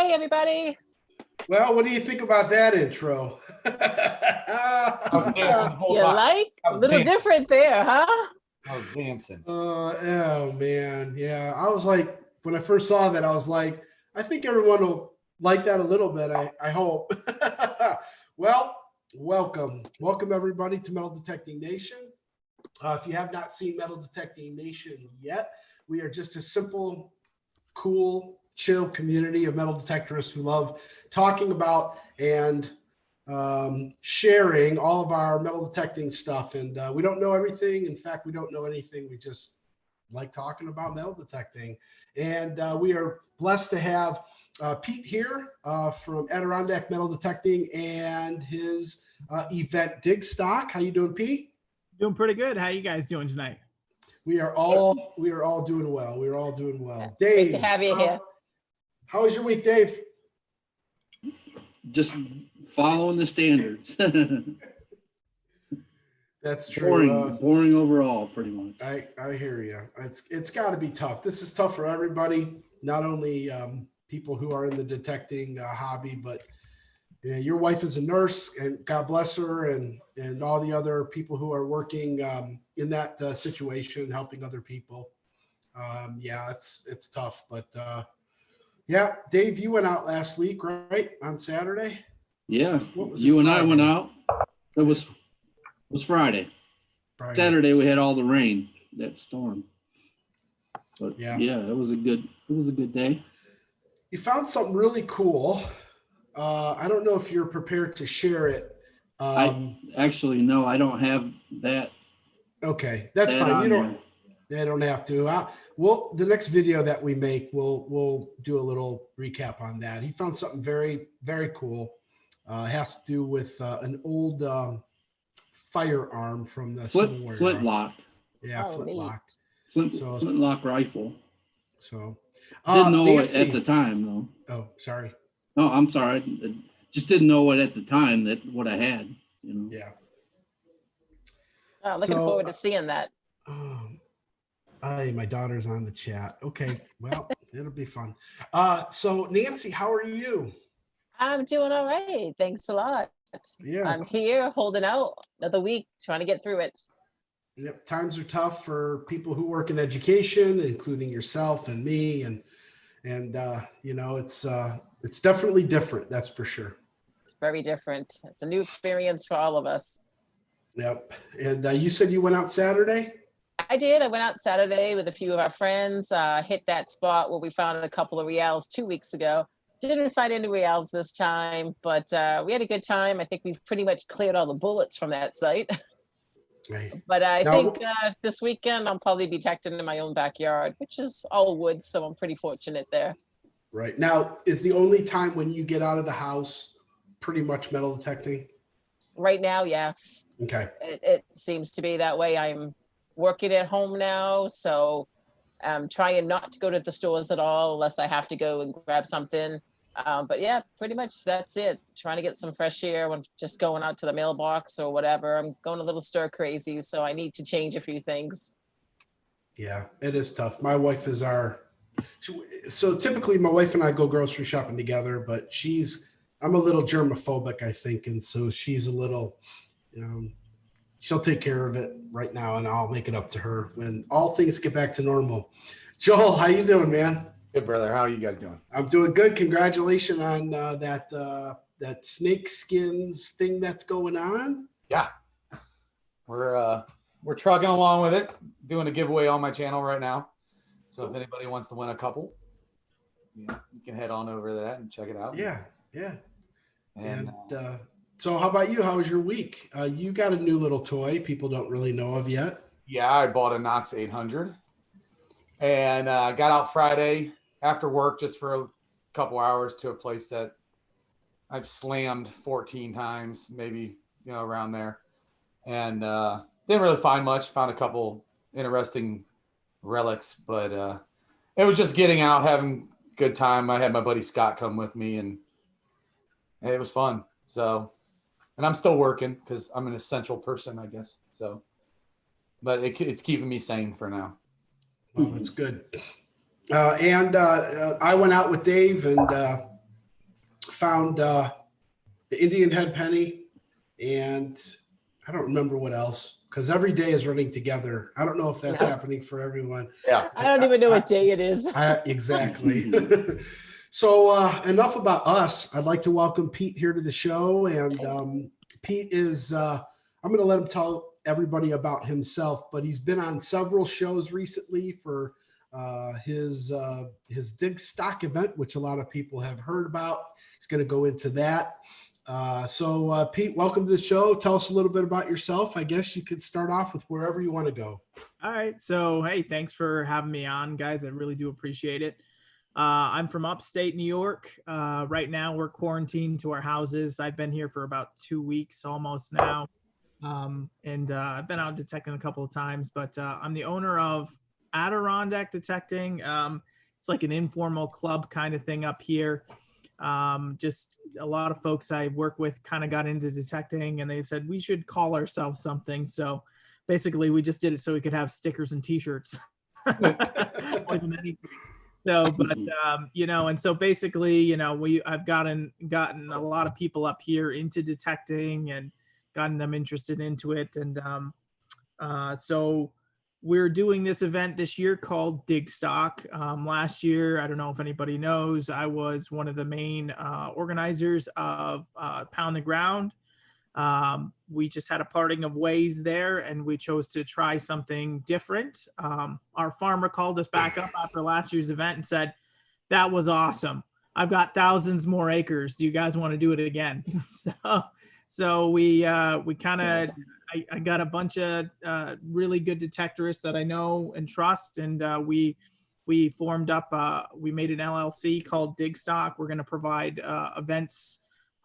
Hey, everybody. Well, what do you think about that intro? I was dancing the whole You time. like? I A was little dancing. different there, huh? I was dancing. Oh man, yeah. I was like, when I first saw that, I was like, I think everyone will like that a little bit. I hope. Well, welcome everybody to Metal Detecting Nation. If you have not seen Metal Detecting Nation yet, we are just a simple, cool, chill community of metal detectorists who love talking about and sharing all of our metal detecting stuff. And we don't know everything. In fact, we don't know anything. We just like talking about metal detecting. And we are blessed to have Pete here from Adirondack Metal Detecting and his event Digstock. How you doing, Pete? Doing pretty good. How you guys doing tonight? We are all doing well. We are all doing well. Great Dave, to have you here. how was your week, Dave? Just following the standards. That's true. Boring overall, pretty much. I hear you. It's got to be tough. This is tough for everybody, not only people who are in the detecting hobby, but your wife is a nurse, and God bless her, and all the other people who are working in that situation, helping other people. Yeah, it's tough, but yeah, Dave, you went out last week, right? On Saturday? Yeah, What was it, you and I Friday? went out. It was Friday. Friday. Saturday we had all the rain, that storm. But Yeah. yeah, it was a good day. You found something really cool. I don't know if you're prepared to share it. I actually no, I don't have that. Okay, that's that fine. on You there. don't. They don't have to. Well, the next video that we make, we'll do a little recap on that. He found something very, very cool. It has to do with an old firearm from the Civil War era. Flintlock. Yeah, Oh, flintlock. Flintlock rifle. So Didn't know Nancy, it at the time though. Oh, sorry. No, I'm sorry. Just didn't know it at the time that what I had. You know. Yeah. Oh, looking So, forward to seeing that. My daughter's on the chat. Okay, well, it'll be fun. So Nancy, how are you? I'm doing all right. Thanks a lot. Yeah. I'm here holding out another week, trying to get through it. Yep, times are tough for people who work in education, including yourself and me, and you know, it's definitely different. That's for sure. It's very different. It's a new experience for all of us. Yep. And you said you went out Saturday? I did. I went out Saturday with a few of our friends, hit that spot where we found a couple of reals 2 weeks ago. Didn't find any reals this time, but we had a good time. I think we've pretty much cleared all the bullets from that site. Right. But I Now- think this weekend I'll probably be detecting in my own backyard, which is all woods, so I'm pretty fortunate there. Right. Now, is the only time when you get out of the house pretty much metal detecting? Right now, yes. Okay. It seems to be that way. I'm working at home now, so I'm trying not to go to the stores at all unless I have to go and grab something. But yeah, pretty much that's it. Trying to get some fresh air when just going out to the mailbox or whatever. I'm going a little stir crazy, so I need to change a few things. Yeah, it is tough. My wife is so typically my wife and I go grocery shopping together, but I'm a little germophobic, I think. And so she's a little, she'll take care of it right now, and I'll make it up to her when all things get back to normal. Joel, how you doing, man? Good, brother. How are you guys doing? I'm doing good. Congratulations on that snake skins thing that's going on. Yeah. We're trucking along with it, doing a giveaway on my channel right now. So if anybody wants to win a couple, you can head on over to that and check it out. Yeah. And So how about you? How was your week? You got a new little toy people don't really know of yet. yeah, I bought a Knox 800 and got out Friday after work just for a couple hours to a place that I've slammed 14 times, maybe, around there. And didn't really find much. Found a couple interesting relics, but it was just getting out, having a good time. I had my buddy Scott come with me, and it was fun. So, and I'm still working because I'm an essential person, I guess. So, but it's keeping me sane for now. Well, that's good. And I went out with Dave, and found the Indian head penny, and I don't remember what else, because every day is running together. I don't know if that's Yeah. happening for everyone. Yeah. I don't even know what day it is. Exactly. So enough about us. I'd like to welcome Pete here to the show. And Pete is, I'm going to let him tell everybody about himself, but he's been on several shows recently for his Dig Stock event, which a lot of people have heard about. He's going to go into that. So Pete, welcome to the show. Tell us a little bit about yourself. I guess you could start off with wherever you want to go. All right. So, hey, thanks for having me on, guys. I really do appreciate it. I'm from upstate New York. Right now, we're quarantined to our houses. I've been here for about 2 weeks almost now. And I've been out detecting a couple of times, but I'm the owner of Adirondack Detecting. It's like an informal club kind of thing up here. Just a lot of folks I work with kind of got into detecting, and they said we should call ourselves something. So basically we just did it so we could have stickers and t-shirts. More than anything. So, but and so basically, I've gotten a lot of people up here into detecting and gotten them interested into it. And so we're doing this event this year called Dig Stock. Last year, I don't know if anybody knows, I was one of the main organizers of Pound the Ground. We just had a parting of ways there, and we chose to try something different. Our farmer called us back up after last year's event and said, "That was awesome. I've got thousands more acres. Do you guys want to do it again?" So we kind of, I got a bunch of really good detectorists that I know and trust, and we formed up. We made an LLC called Dig Stock. We're going to provide events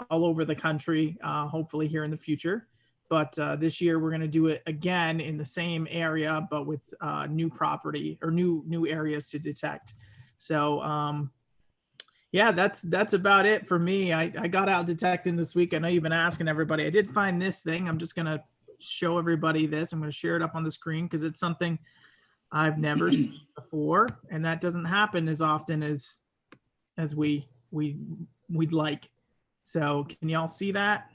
all over the country, hopefully here in the future. But this year we're going to do it again in the same area, but with new property or new areas to detect. So yeah, that's about it for me. I got out detecting this week. I know you've been asking everybody. I did find this thing. I'm just going to show everybody this. I'm going to share it up on the screen because it's something I've never seen before, and that doesn't happen as often as we'd like. So can y'all see that?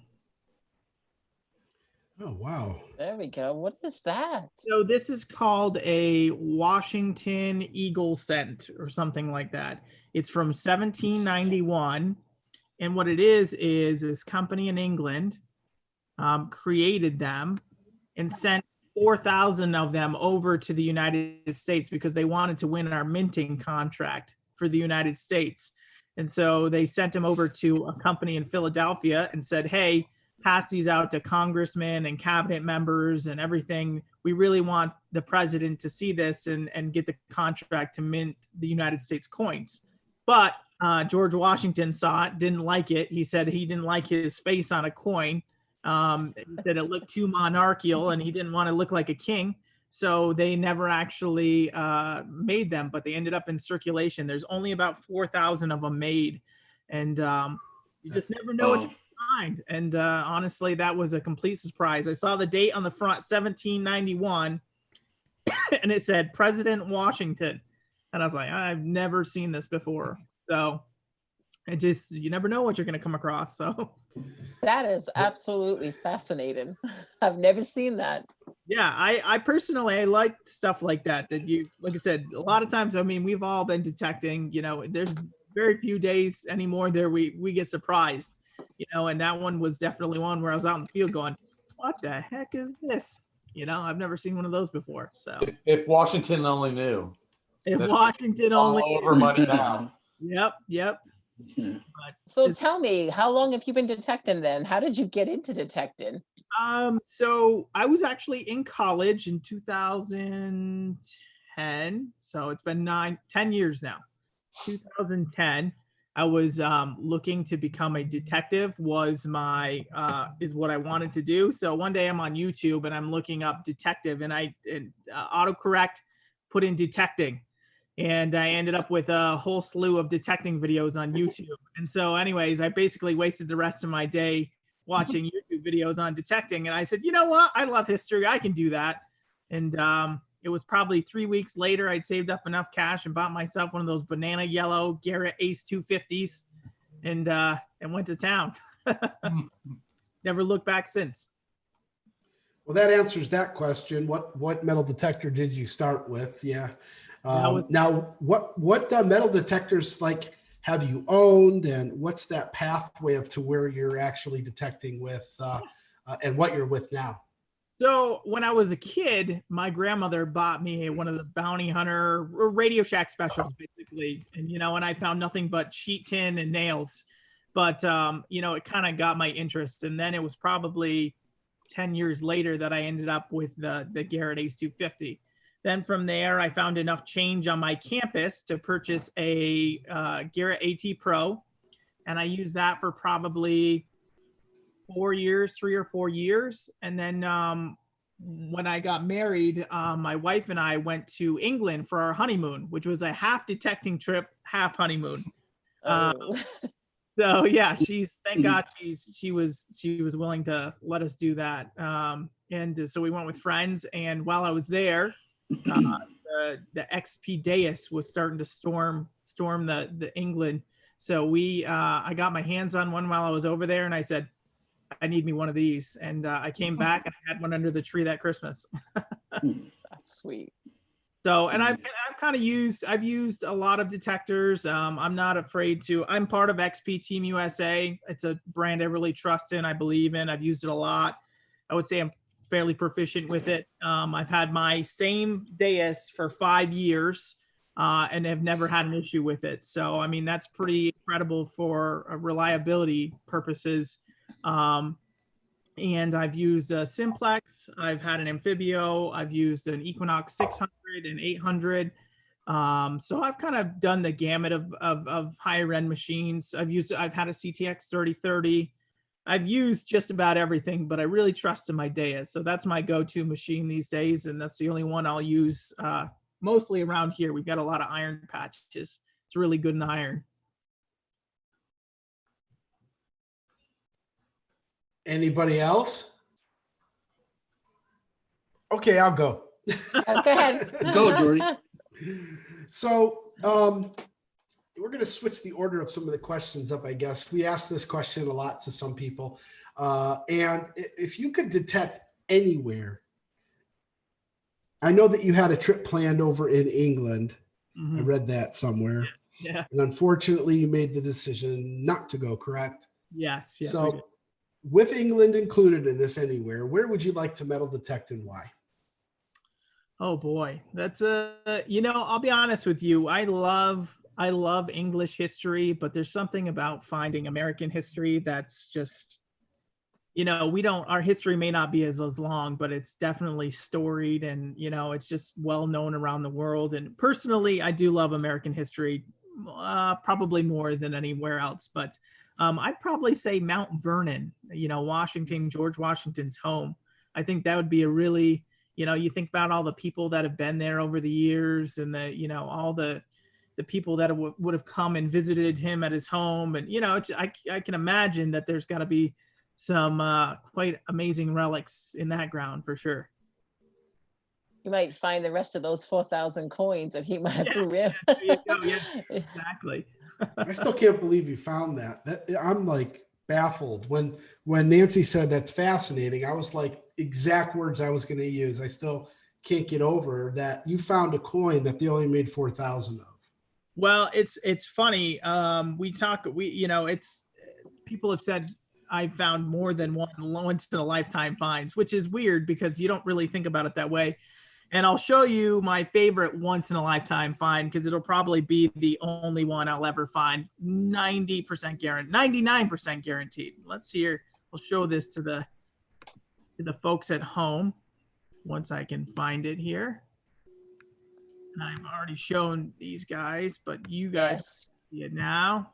Oh, wow. There we go. What is that? So this is called a Washington eagle scent or something like that. It's from 1791. And what it is this company in England created them and sent 4,000 of them over to the United States because they wanted to win our minting contract for the United States. And so they sent them over to a company in Philadelphia and said, "Hey, pass these out to congressmen and cabinet members and everything. We really want the president to see this and get the contract to mint the United States coins." But George Washington saw it, didn't like it. He said he didn't like his face on a coin. He said it looked too monarchical and he didn't want to look like a king. So they never actually made them, but they ended up in circulation. There's only about 4,000 of them made. And you just never know what you find. And honestly, that was a complete surprise. I saw the date on the front, 1791, and it said President Washington. And I was like, I've never seen this before. So you never know what you're going to come across. So That is absolutely fascinating. I've never seen that. yeah, I personally, I like stuff like that you, like I said, a lot of times, I mean, we've all been detecting, there's very few days anymore there we get surprised, and that one was definitely one where I was out in the field going, what the heck is this? I've never seen one of those before. So If Washington only knew. if Washington only All over money now. Yep. Yeah. So tell me, how long have you been detecting then? How did you get into detecting? So I was actually in college in 2010. So it's been 10 years now. 2010. I was looking to become a detective is what I wanted to do. So one day I'm on YouTube and I'm looking up detective and autocorrect put in detecting. And I ended up with a whole slew of detecting videos on YouTube. And so anyways, I basically wasted the rest of my day watching YouTube videos on detecting. And I said, you know what? I love history. I can do that. And it was probably 3 weeks later, I'd saved up enough cash and bought myself one of those banana yellow Garrett Ace 250s. And and went to town. Never looked back since. Well, that answers that question. What metal detector did you start with? Yeah. Now, what metal detectors like have you owned, and what's that pathway of to where you're actually detecting with, and what you're with now? So when I was a kid, my grandmother bought me one of the Bounty Hunter or Radio Shack specials, basically. And, and I found nothing but sheet tin and nails. But, it kind of got my interest. And then it was probably 10 years later that I ended up with the Garrett Ace 250. Then from there, I found enough change on my campus to purchase a Garrett AT Pro. And I used that for probably 3 or 4 years. And then when I got married, my wife and I went to England for our honeymoon, which was a half detecting trip, half honeymoon. So yeah, thank God she was willing to let us do that. And so we went with friends, and while I was there, the XP Deus was starting to storm the England. So I got my hands on one while I was over there, and I said, I need me one of these. And I came back and I had one under the tree that Christmas. That's sweet. So, and I've used a lot of detectors. I'm not afraid to. I'm part of XP Team USA. It's a brand I really trust in, I believe in. I've used it a lot. I would say I'm fairly proficient with it. I've had my same Deus for 5 years and have never had an issue with it. So, I mean, that's pretty incredible for reliability purposes. And I've used a Simplex. I've had an Amphibio. I've used an Equinox 600 and 800. So I've kind of done the gamut of higher end machines. I've had a CTX 3030. I've used just about everything, but I really trust in my Deus. So that's my go-to machine these days. And that's the only one I'll use mostly around here. We've got a lot of iron patches. It's really good in iron. Anybody else? Okay, I'll go. Go ahead. Go, Jordy. So we're going to switch the order of some of the questions up, I guess. We asked this question a lot to some people. And if you could detect anywhere, I know that you had a trip planned over in England. I read that somewhere. Yeah. And unfortunately, you made the decision not to go, correct? Yes. So with England included in this anywhere, where would you like to metal detect and why? Oh boy, that's I'll be honest with you. I love English history, but there's something about finding American history that's just, our history may not be as long, but it's definitely storied and, it's just well known around the world. And personally, I do love American history, probably more than anywhere else, but I'd probably say Mount Vernon, Washington, George Washington's home. I think that would be a really, you think about all the people that have been there over the years and all the people that would have come and visited him at his home. And, I can imagine that there's got to be some quite amazing relics in that ground for sure. You might find the rest of those 4,000 coins that he might have threw in. There you go. Yeah, exactly. I still can't believe you found that. I'm like baffled. When Nancy said that's fascinating, I was like, exact words I was going to use. I still can't get over that you found a coin that they only made 4,000 of. Well, it's funny. It's people have said I found more than one once in a lifetime finds, which is weird because you don't really think about it that way. And I'll show you my favorite once in a lifetime find because it'll probably be the only one I'll ever find. 90% guaranteed, 99% guaranteed. Let's see here. We'll show this to the folks at home once I can find it here. And I've already shown these guys, but you guys see it now.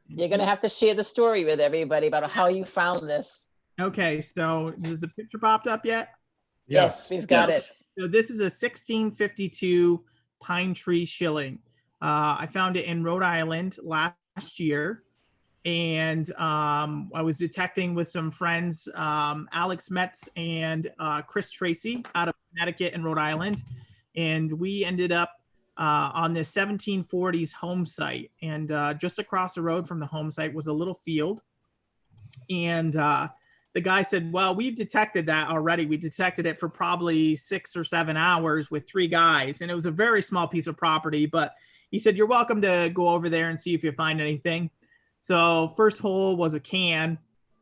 You're going to have to share the story with everybody about how you found this. Okay, so has the picture popped up yet? Yes, we've got it. So this is a 1652 pine tree shilling. I found it in Rhode Island last year. And I was detecting with some friends, Alex Metz and Chris Tracy out of Connecticut and Rhode Island. And we ended up on this 1740s home site. And just across the road from the home site was a little field. And the guy said, well, we've detected that already. We detected it for probably 6 or 7 hours with 3 guys. And it was a very small piece of property, but he said, you're welcome to go over there and see if you find anything. So first hole was a can,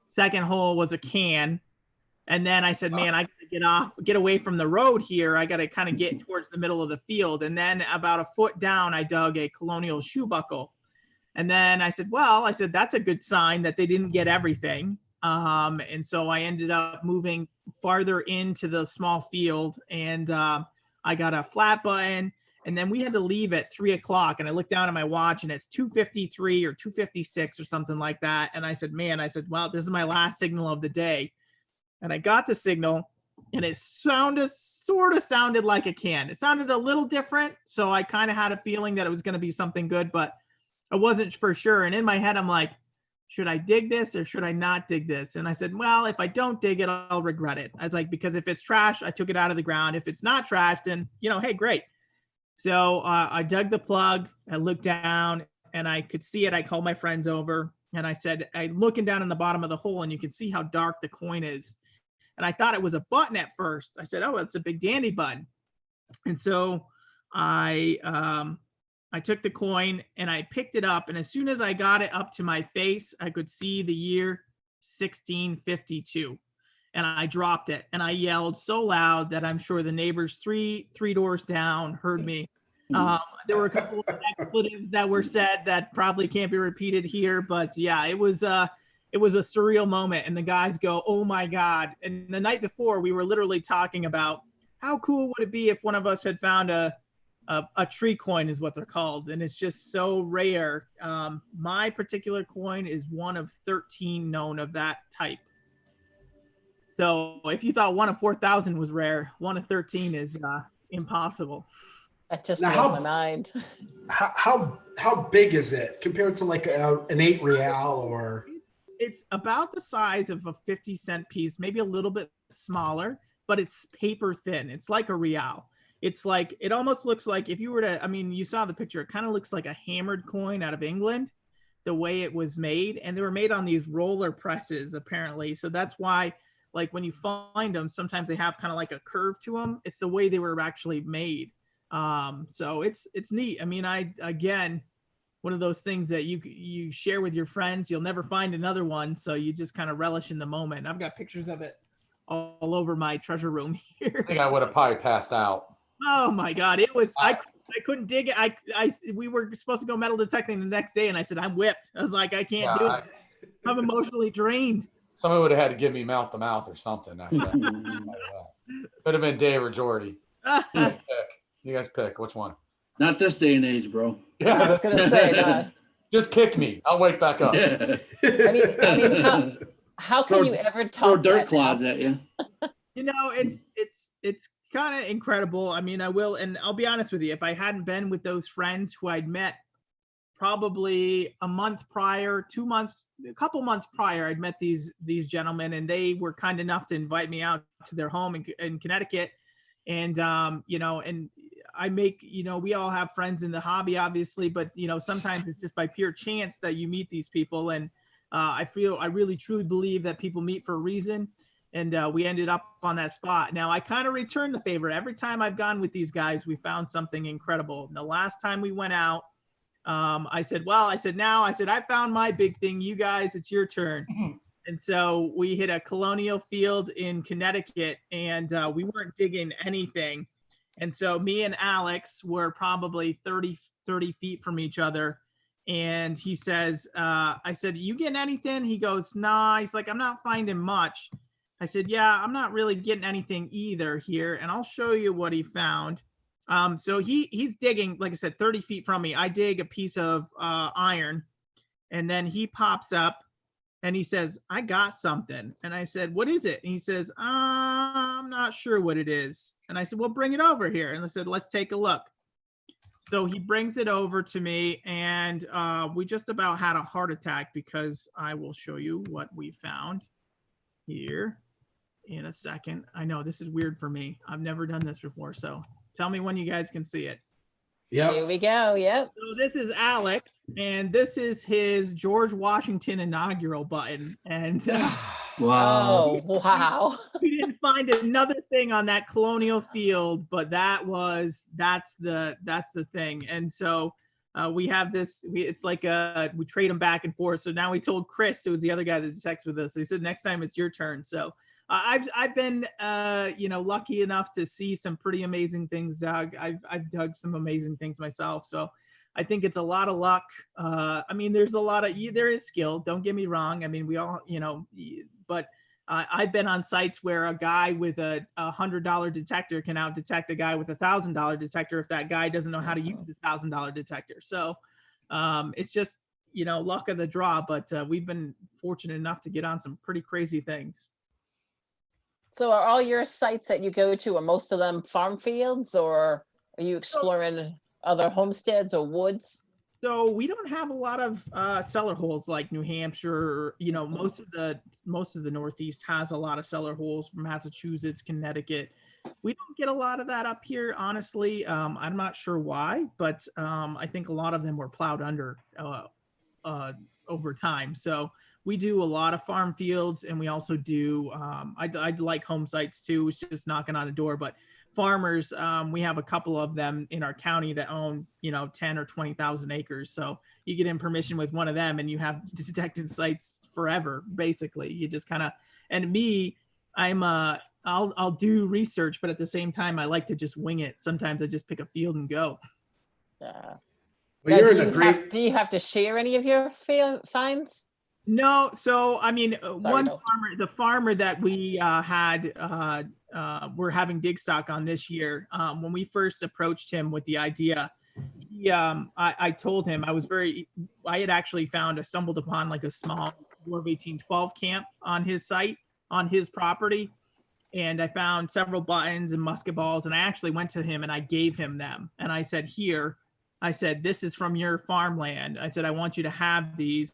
second hole was a can. And then I said, man, I gotta get away from the road here. I got to kind of get towards the middle of the field. And then about a foot down, I dug a Colonial shoe buckle. And then I said, that's a good sign that they didn't get everything. And so I ended up moving farther into the small field, and I got a flat button, and then we had to leave at 3 o'clock. And I looked down at my watch and it's 2:53 or 2:56 or something like that. And I said, well, this is my last signal of the day. And I got the signal, and it sort of sounded like a can. It sounded a little different. So I kind of had a feeling that it was going to be something good, but I wasn't for sure. And in my head, I'm like, should I dig this or should I not dig this? And I said, well, if I don't dig it, I'll regret it. I was like, because if it's trash, I took it out of the ground. If it's not trash, then, hey, great. So I dug the plug, I looked down and I could see it. I called my friends over and I said, I'm looking down in the bottom of the hole and you can see how dark the coin is. And I thought it was a button at first. I said, oh, it's a big dandy button. And so I took the coin and I picked it up. And as soon as I got it up to my face, I could see the year 1652. And I dropped it and I yelled so loud that I'm sure the neighbors three doors down heard me. There were a couple of expletives that were said that probably can't be repeated here, but yeah, it was a surreal moment. And the guys go, oh my God. And the night before we were literally talking about how cool would it be if one of us had found a tree coin is what they're called. And it's just so rare. My particular coin is one of 13 known of that type. So if you thought one of 4,000 was rare, one of 13 is impossible. That just Now, blows my mind. How big is it compared to like an 8 real or? It's about the size of a 50-cent piece, maybe a little bit smaller, but it's paper thin. It's like a real. It's like, it almost looks like if you were to, you saw the picture, it kind of looks like a hammered coin out of England, the way it was made. And they were made on these roller presses, apparently. So that's why, like when you find them, sometimes they have kind of like a curve to them. It's the way they were actually made. So it's neat. Again, one of those things that you share with your friends, you'll never find another one. So you just kind of relish in the moment. I've got pictures of it all over my treasure room here. I think I would have probably passed out. Oh my God. It was, I couldn't dig it. We were supposed to go metal detecting the next day. And I said, I'm whipped. I was like, I can't do it. I'm emotionally drained. Somebody would have had to give me mouth to mouth or something. Could have been Dave or Jordy. You guys pick which one. Not this day and age, bro. Yeah, I was going to say that. Just kick me. I'll wake back up. Yeah. How can you ever talk dirt clods at you? It's kind of incredible. I'll be honest with you. If I hadn't been with those friends who I'd met probably a month prior, 2 months, a couple months prior, I'd met these gentlemen, and they were kind enough to invite me out to their home in Connecticut. And, and I make, we all have friends in the hobby, obviously, but, sometimes it's just by pure chance that you meet these people. And I really, truly believe that people meet for a reason. And we ended up on that spot. Now, I kind of return the favor. Every time I've gone with these guys, we found something incredible. And the last time we went out, I said, I found my big thing. You guys, it's your turn. And so we hit a Colonial field in Connecticut, and we weren't digging anything. And so me and Alex were probably 30 feet from each other. And he says, I said, you getting anything? He goes, nah. He's like, I'm not finding much. I said, yeah, I'm not really getting anything either here. And I'll show you what he found. So he's digging, like I said, 30 feet from me. I dig a piece of iron, and then he pops up and he says, I got something. And I said, what is it? And he says, I'm not sure what it is. And I said, well, bring it over here. And I said, let's take a look. So he brings it over to me, and we just about had a heart attack, because I will show you what we found here in a second. I know this is weird for me. I've never done this before. So tell me when you guys can see it. Here we go. Yep. So this is Alec, and this is his George Washington inaugural button. And Wow. Oh, wow. we didn't find another thing on that Colonial Field, but that's the thing. And so we have this. It's like we trade them back and forth. So now we told Chris, who was the other guy that detects with us. So he said next time it's your turn. So I've been lucky enough to see some pretty amazing things, Doug. I've dug some amazing things myself. So I think it's a lot of luck. There's a lot of there is skill. Don't get me wrong. I mean, we all but I've been on sites where a guy with a $100 detector can out detect a guy with $1,000 detector if that guy doesn't know how to use his $1,000 detector. So it's just luck of the draw. But we've been fortunate enough to get on some pretty crazy things. So are all your sites that you go to, are most of them farm fields, or are you exploring other homesteads or woods? So we don't have a lot of cellar holes like New Hampshire. Most of the Northeast has a lot of cellar holes from Massachusetts, Connecticut. We don't get a lot of that up here, honestly. I'm not sure why, but I think a lot of them were plowed under over time. So we do a lot of farm fields, and we also do, I like home sites too. It's just knocking on a door, but farmers, we have a couple of them in our county that own, 10 or 20,000 acres. So you get in permission with one of them and you have detected sites forever, basically. You just kind of, and me, I'll do research, but at the same time, I like to just wing it. Sometimes I just pick a field and go. Well, Now, you're do in a you great. do you have to share any of your finds? No, so Sorry, one Bill. farmer, the farmer that we we're having dig stock on this year. When we first approached him with the idea, I told him I had actually stumbled upon like a small War of 1812 camp on his site, on his property, and I found several buttons and musket balls, and I actually went to him and I gave him them, and I said, "Here," I said, "this is from your farmland." I said, "I want you to have these.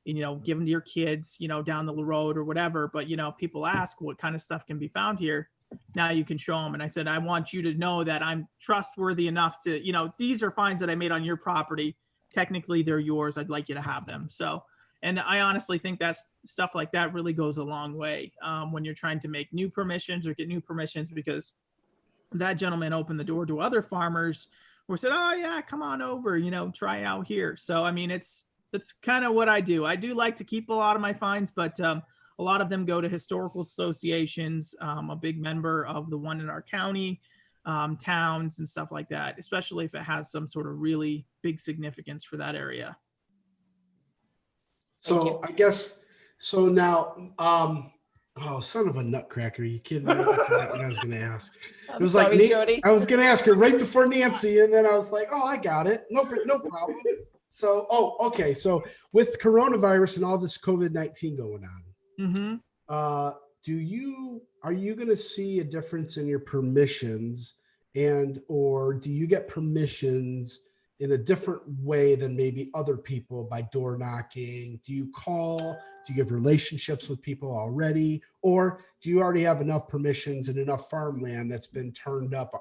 Give them to your kids, down the road or whatever. But, people ask what kind of stuff can be found here. Now you can show them." And I said, "I want you to know that I'm trustworthy enough to, these are finds that I made on your property. Technically, they're yours. I'd like you to have them." So, and I honestly think that's stuff like that really goes a long way when you're trying to make new permissions or get new permissions, because that gentleman opened the door to other farmers who said, "Oh yeah, come on over, try out here." So, I mean, that's kind of what I do. I do like to keep a lot of my finds, but a lot of them go to historical associations. I'm a big member of the one in our county, towns and stuff like that, especially if it has some sort of really big significance for that area. Thank So you. I guess so now. Oh, son of a nutcracker! You kidding me? I forgot what I was going to ask. I'm sorry, Jody. I was going to ask her right before Nancy, and then I was like, "Oh, I got it. No problem." So, okay. So with coronavirus and all this COVID-19 going on, are you going to see a difference in your permissions, or do you get permissions in a different way than maybe other people by door knocking? Do you call? Do you have relationships with people already? Or do you already have enough permissions and enough farmland that's been turned up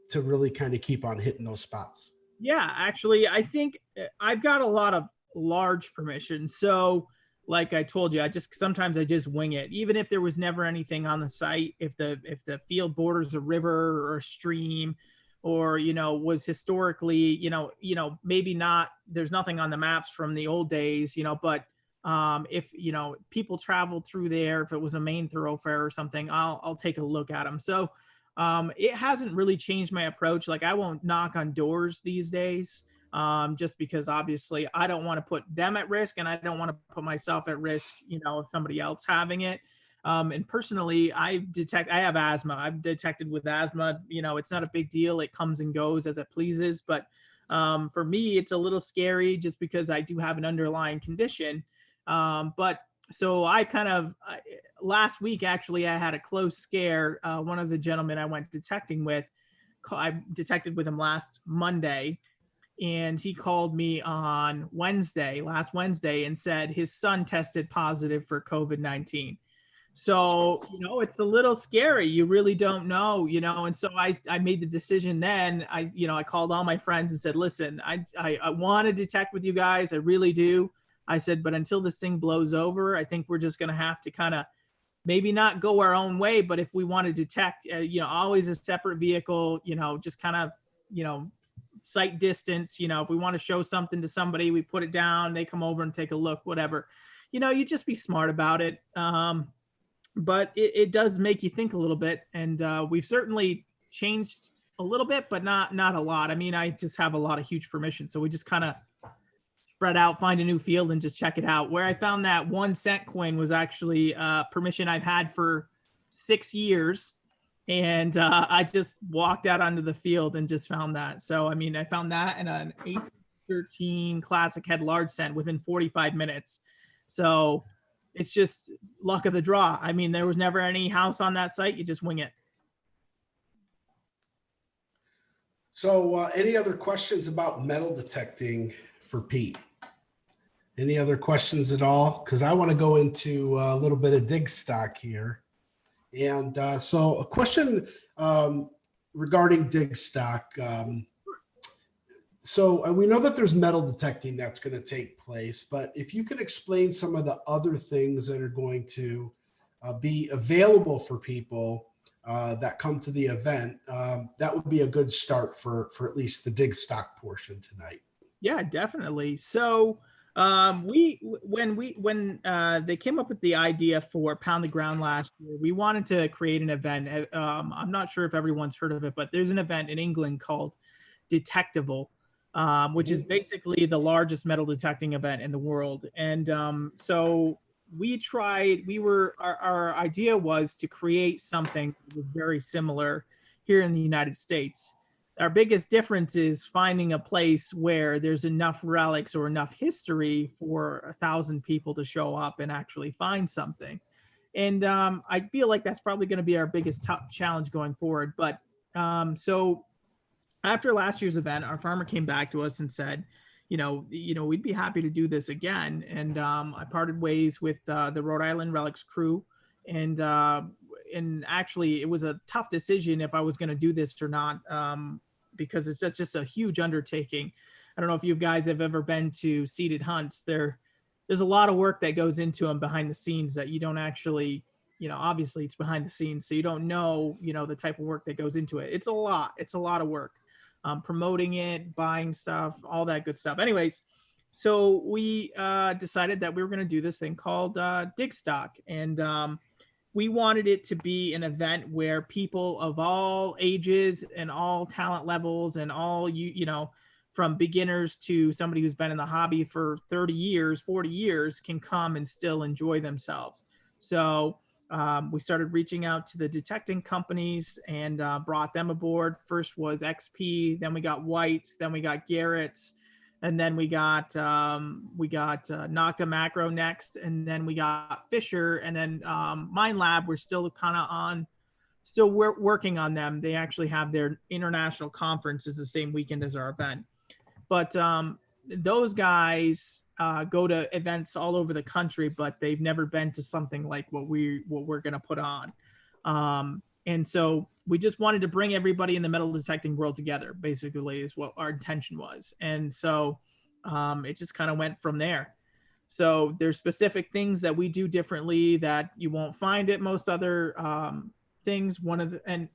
to really kind of keep on hitting those spots? Yeah, actually, I think I've got a lot of large permissions. So like I told you, sometimes I just wing it. Even if there was never anything on the site, if the field borders a river or a stream, or was historically, maybe not, there's nothing on the maps from the old days, but if people traveled through there, if it was a main thoroughfare or something, I'll take a look at them. So it hasn't really changed my approach. Like, I won't knock on doors these days, just because obviously I don't want to put them at risk, and I don't want to put myself at risk, of somebody else having it. And personally, I have asthma. I've detected with asthma, it's not a big deal. It comes and goes as it pleases. But for me, it's a little scary just because I do have an underlying condition. But so last week, actually, I had a close scare. One of the gentlemen I went detecting with, I detected with him last Monday, and he called me on last Wednesday, and said his son tested positive for COVID-19. So, it's a little scary. You really don't know, and so I made the decision then. I called all my friends and said, listen, I want to detect with you guys. I really do. I said, but until this thing blows over, I think we're just going to have to kind of maybe not go our own way. But if we want to detect, always a separate vehicle, just kind of, sight distance, if we want to show something to somebody, we put it down, they come over and take a look, whatever, you just be smart about it. But it does make you think a little bit, and we've certainly changed a little bit, but not a lot. I mean, I just have a lot of huge permission, so we just kind of spread out, find a new field, and just check it out. Where I found that 1 cent coin was actually permission I've had for 6 years, and I just walked out onto the field and just found that. So I mean, I found that and an 813 classic had large cent within 45 minutes. So it's just luck of the draw. I mean, there was never any house on that site. You just wing it. So any other questions about metal detecting for Pete? Any other questions at all? Because I want to go into a little bit of dig stock here. And so a question regarding dig stock. So we know that there's metal detecting that's going to take place, but if you could explain some of the other things that are going to be available for people that come to the event, that would be a good start for at least the dig stock portion tonight. Yeah, definitely. So when they came up with the idea for Pound the Ground last year, we wanted to create an event. I'm not sure if everyone's heard of it, but there's an event in England called Detectival, which is basically the largest metal detecting event in the world. And so our idea was to create something that was very similar here in the United States. Our biggest difference is finding a place where there's enough relics or enough history for 1,000 people to show up and actually find something. And I feel like that's probably going to be our biggest challenge going forward. But so after last year's event, our farmer came back to us and said, we'd be happy to do this again. And I parted ways with the Rhode Island Relics crew. And actually, it was a tough decision if I was going to do this or not, because it's just a huge undertaking. I don't know if you guys have ever been to seated hunts. There's a lot of work that goes into them behind the scenes that you don't actually, obviously it's behind the scenes, so you don't know, the type of work that goes into it. It's a lot of work. Promoting it, buying stuff, all that good stuff. Anyways, so we decided that we were going to do this thing called Dig Stock. And we wanted it to be an event where people of all ages and all talent levels and all, from beginners to somebody who's been in the hobby for 30 years, 40 years can come and still enjoy themselves. So we started reaching out to the detecting companies and brought them aboard. First was XP, then we got White's, then we got Garrett's, and then we got Nocta Macro next, and then we got Fisher, and then Mind Lab. We're still working on them. They actually have their international conference is the same weekend as our event, but those guys go to events all over the country, but they've never been to something like what we're going to put on. And so we just wanted to bring everybody in the metal detecting world together, basically, is what our intention was. And so it just kind of went from there. So there's specific things that we do differently that you won't find at most other things. And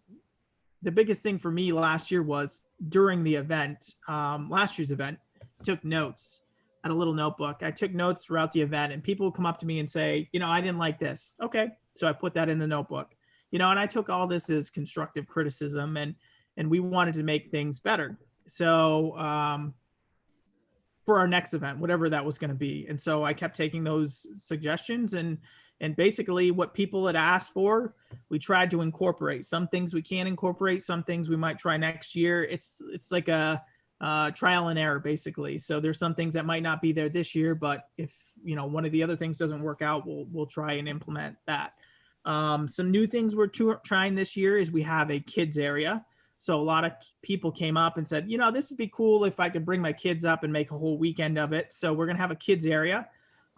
the biggest thing for me last year was during the event, last year's event, took notes. Had a little notebook. I took notes throughout the event, and people would come up to me and say, I didn't like this. Okay. So I put that in the notebook, and I took all this as constructive criticism, and we wanted to make things better. So for our next event, whatever that was going to be. And so I kept taking those suggestions and basically what people had asked for, we tried to incorporate. Some things we can incorporate, some things we might try next year. It's like a trial and error, basically. So there's some things that might not be there this year, but if one of the other things doesn't work out, we'll try and implement that. Some new things we're trying this year is we have a kids area. So a lot of people came up and said, this would be cool if I could bring my kids up and make a whole weekend of it. So we're gonna have a kids area.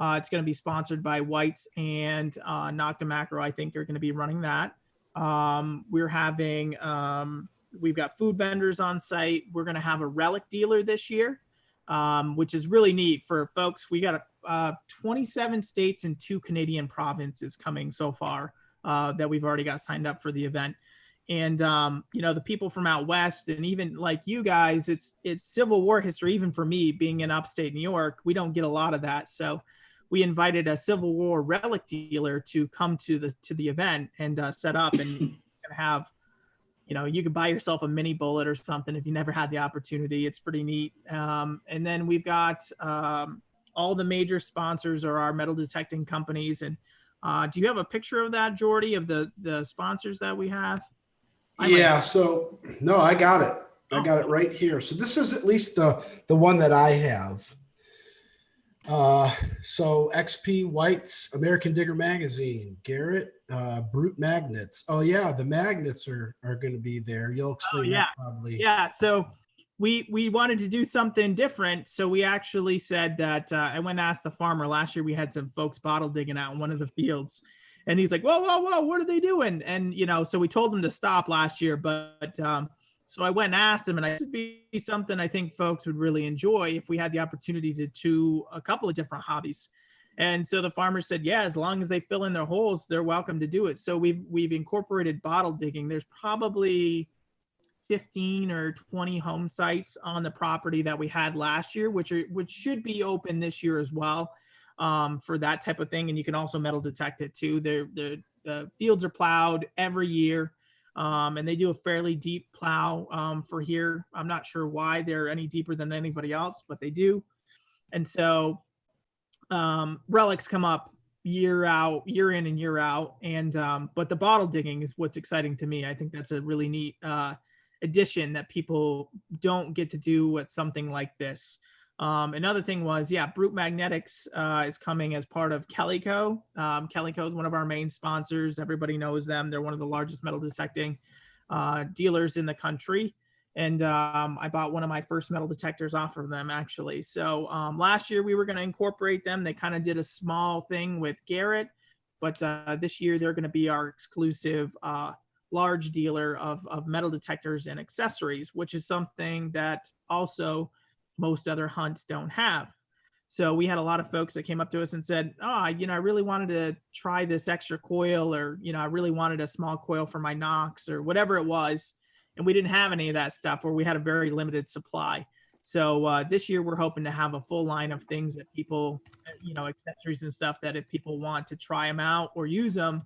It's going to be sponsored by Whites and Nocta Macro. I think are going to be running that. We're having, we've got food vendors on site. We're going to have a relic dealer this year, which is really neat for folks. We got 27 states and 2 Canadian provinces coming so far that we've already got signed up for the event. And, you know, the people from out West and even like you guys, it's Civil War history. Even for me being in upstate New York, we don't get a lot of that. So we invited a Civil War relic dealer to come to the event and set up and have, you know, you could buy yourself a mini bullet or something if you never had the opportunity. It's pretty neat. And then we've got all the major sponsors are our metal detecting companies. And do you have a picture of that, Jordy, of the sponsors that we have? Yeah. So no, I got it. I got it right here. So this is at least the one that I have. So XP Whites, American Digger Magazine, Garrett, Brute Magnets. Oh yeah, the magnets are going to be there. You'll explain that probably. Yeah. So we wanted to do something different. So we actually said that I went and asked the farmer last year. We had some folks bottle digging out in one of the fields, and he's like, whoa, what are they doing? And you know, so we told him to stop last year, but so I went and asked him, and I said, it'd be something I think folks would really enjoy if we had the opportunity to do a couple of different hobbies. And so the farmer said, yeah, as long as they fill in their holes, they're welcome to do it. So we've incorporated bottle digging. There's probably 15 or 20 home sites on the property that we had last year, which should be open this year as well, for that type of thing. And you can also metal detect it too. The fields are plowed every year. And they do a fairly deep plow for here. I'm not sure why they're any deeper than anybody else, but they do. And so relics come up year in and year out. And but the bottle digging is what's exciting to me. I think that's a really neat addition that people don't get to do with something like this. Another thing was, Brute Magnetics is coming as part of Calico. Calico is one of our main sponsors. Everybody knows them. They're one of the largest metal detecting dealers in the country. And I bought one of my first metal detectors off of them, actually. So last year we were going to incorporate them. They kind of did a small thing with Garrett, but this year they're going to be our exclusive large dealer of metal detectors and accessories, which is something that also most other hunts don't have. So we had a lot of folks that came up to us and said, I really wanted to try this extra coil, or, I really wanted a small coil for my Knox or whatever it was. And we didn't have any of that stuff, or we had a very limited supply. So this year we're hoping to have a full line of things that people, accessories and stuff that if people want to try them out or use them,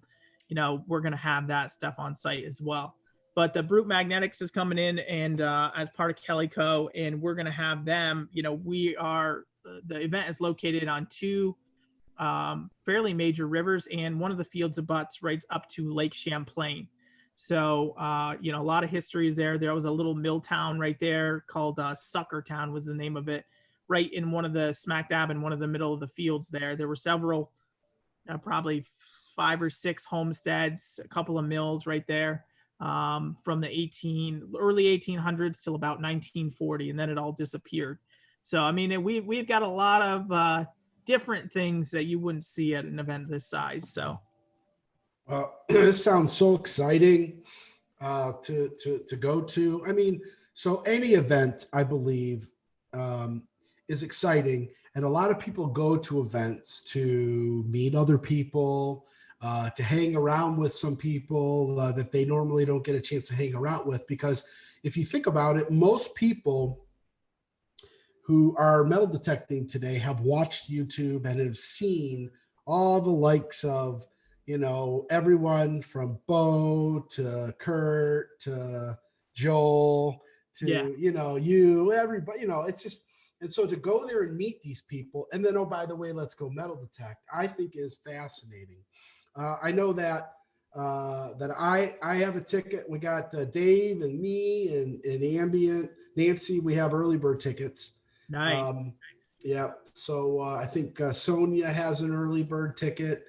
we're going to have that stuff on site as well. But the Brute Magnetics is coming in and as part of Calico, and we're going to have them, the event is located on 2 fairly major rivers, and one of the fields abuts right up to Lake Champlain. So, a lot of history is there. There was a little mill town right there called Sucker Town was the name of it, right in one of the smack dab in one of the middle of the fields there. There were several, probably 5 or 6 homesteads, a couple of mills right there. From the early 1800s till about 1940, and then it all disappeared. So, I mean, we've got a lot of different things that you wouldn't see at an event this size. So, this sounds so exciting to go to. I mean, so any event, I believe, is exciting, and a lot of people go to events to meet other people. To hang around with some people that they normally don't get a chance to hang around with, because if you think about it, most people who are metal detecting today have watched YouTube and have seen all the likes of, everyone from Bo to Kurt to Joel to, everybody, it's just, and so to go there and meet these people, and then, oh, by the way, let's go metal detect, I think is fascinating. I know that I have a ticket. We got Dave and me and Ambient, Nancy. We have early bird tickets. Nice. Yeah. So I think Sonia has an early bird ticket.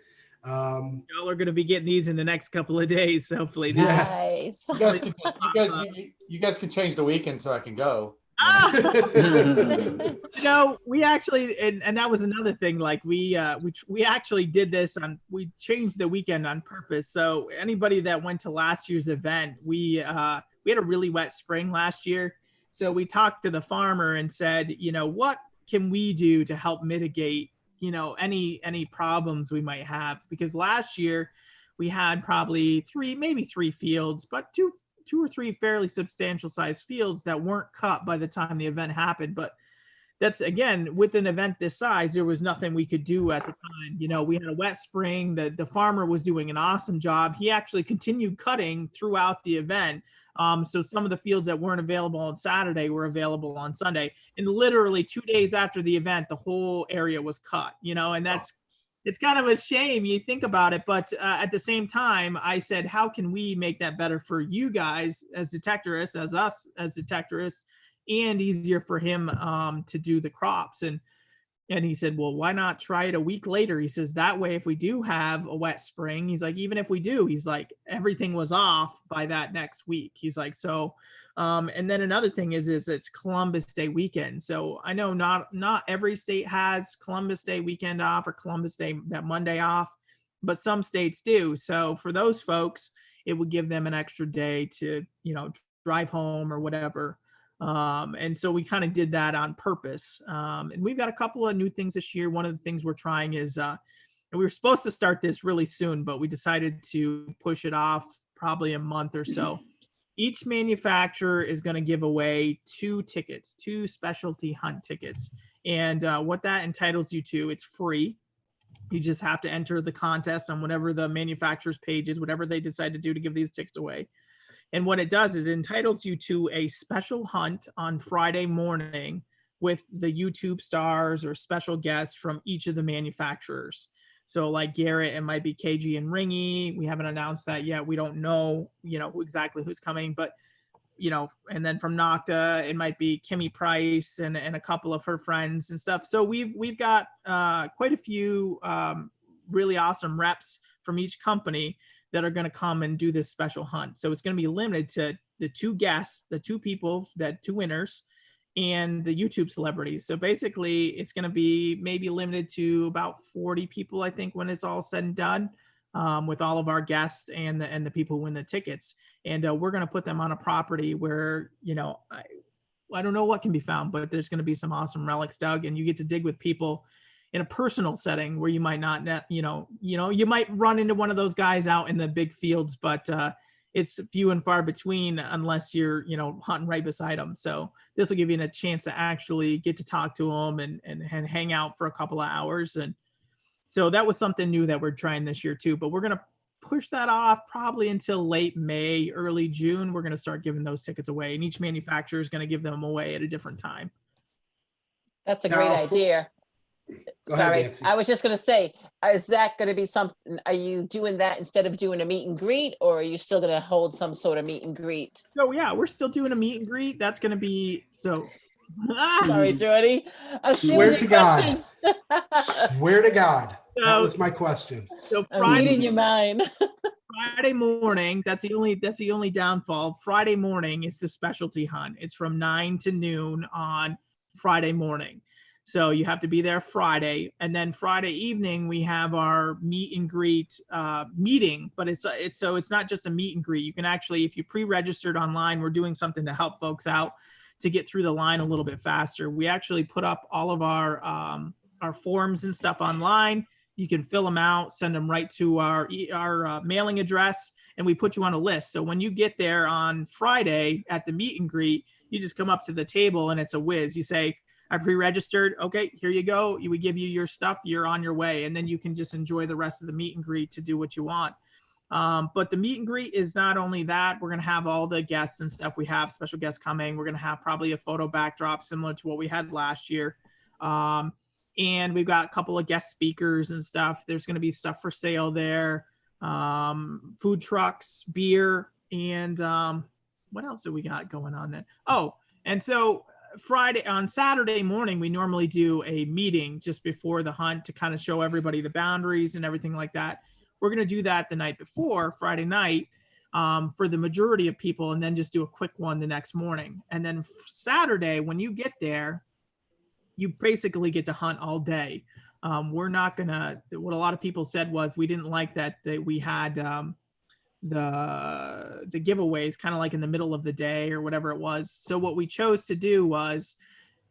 Y'all are going to be getting these in the next couple of days, hopefully. Nice. You guys can change the weekend so I can go. You know, we actually, and that was another thing. Like we actually did this we changed the weekend on purpose. So anybody that went to last year's event, we had a really wet spring last year. So we talked to the farmer and said, you know, what can we do to help mitigate, you know, any problems we might have? Because last year we had probably maybe three fields, but two or three fairly substantial sized fields that weren't cut by the time the event happened. But that's, again, with an event this size, there was nothing we could do at the time. You know, we had a wet spring. The farmer was doing an awesome job. He actually continued cutting throughout the event. So some of the fields that weren't available on Saturday were available on Sunday. And literally 2 days after the event, the whole area was cut, you know, and it's kind of a shame you think about it. But at the same time, I said, how can we make that better for you guys as detectorists, as us as detectorists, and easier for him to do the crops? And he said, well, why not try it a week later? He says, that way, if we do have a wet spring, he's like, even if we do, he's like, everything was off by that next week. He's like, so, and then another thing is it's Columbus Day weekend. So I know not every state has Columbus Day weekend off or Columbus Day, that Monday off, but some states do. So for those folks, it would give them an extra day to, you know, drive home or whatever. And so we kind of did that on purpose. And we've got a couple of new things this year. One of the things we're trying is, and we were supposed to start this really soon, but we decided to push it off probably a month or so. Each manufacturer is going to give away 2 tickets, 2 specialty hunt tickets. And what that entitles you to, it's free. You just have to enter the contest on whatever the manufacturer's page is, whatever they decide to do to give these tickets away. And what it does, it entitles you to a special hunt on Friday morning with the YouTube stars or special guests from each of the manufacturers. So like Garrett, it might be KG and Ringy. We haven't announced that yet. We don't know, you know, exactly who's coming, but, you know, and then from Nocta, it might be Kimmy Price and a couple of her friends and stuff. So we've got quite a few really awesome reps from each company that are going to come and do this special hunt. So it's going to be limited to the 2 guests, the 2 people, that 2 winners, and the YouTube celebrities. So basically it's going to be maybe limited to about 40 people, I think, when it's all said and done, with all of our guests and the people who win the tickets. And we're going to put them on a property where, you know, I don't know what can be found, but there's going to be some awesome relics dug, and you get to dig with people in a personal setting where you might not, you know, you might run into one of those guys out in the big fields, but it's few and far between unless you're, you know, hunting right beside them. So this will give you a chance to actually get to talk to them and hang out for a couple of hours. And so that was something new that we're trying this year too, but we're going to push that off probably until late May, early June. We're going to start giving those tickets away, and each manufacturer is going to give them away at a different time. That's a great idea. Sorry, Nancy. I was just going to say, is that going to be something, are you doing that instead of doing a meet and greet, or are you still going to hold some sort of meet and greet? So yeah, we're still doing a meet and greet. That's going to be, so. Sorry, Jordy. Swear to God. Swear to God. That was my question. So I'm reading your mind. Friday morning, that's the only downfall. Friday morning is the specialty hunt. It's from 9 to noon on Friday morning. So you have to be there Friday, and then Friday evening we have our meet and greet meeting. But it's not just a meet and greet. You can actually, if you pre-registered online, we're doing something to help folks out to get through the line a little bit faster. We actually put up all of our forms and stuff online. You can fill them out, send them right to our mailing address, and we put you on a list. So when you get there on Friday at the meet and greet, you just come up to the table and it's a whiz. You say, I pre-registered. Okay, here you go. We give you your stuff. You're on your way. And then you can just enjoy the rest of the meet and greet to do what you want. But the meet and greet is not only that. We're going to have all the guests and stuff. We have special guests coming. We're going to have probably a photo backdrop similar to what we had last year. And we've got a couple of guest speakers and stuff. There's going to be stuff for sale there. Food trucks, beer, and what else do we got going on then? Oh, and so on Saturday morning, we normally do a meeting just before the hunt to kind of show everybody the boundaries and everything like that. We're going to do that the night before, Friday night. for the majority of people, and then just do a quick one the next morning. And then Saturday, when you get there, you basically get to hunt all day. We're not gonna, what a lot of people said was we didn't like that we had the giveaways kind of like in the middle of the day or whatever it was. So what we chose to do was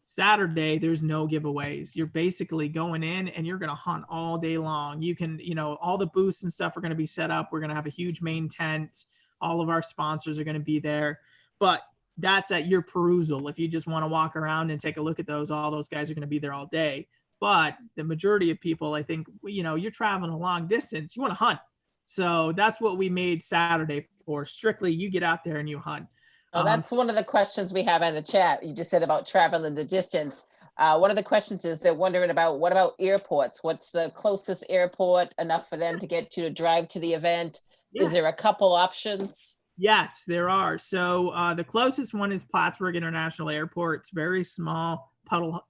Saturday, there's no giveaways. You're basically going in and you're going to hunt all day long. You can, all the booths and stuff are going to be set up. We're going to have a huge main tent. All of our sponsors are going to be there, but that's at your perusal. If you just want to walk around and take a look at those, all those guys are going to be there all day. But the majority of people, I think, you're traveling a long distance, you want to hunt. So that's what we made Saturday for. Strictly, you get out there and you hunt. Oh, that's one of the questions we have in the chat. You just said about traveling the distance. One of the questions is they're wondering about, what about airports? What's the closest airport enough for them to get to drive to the event? Yes. Is there a couple options? Yes, there are. So the closest one is Plattsburgh International Airport. It's very small, puddle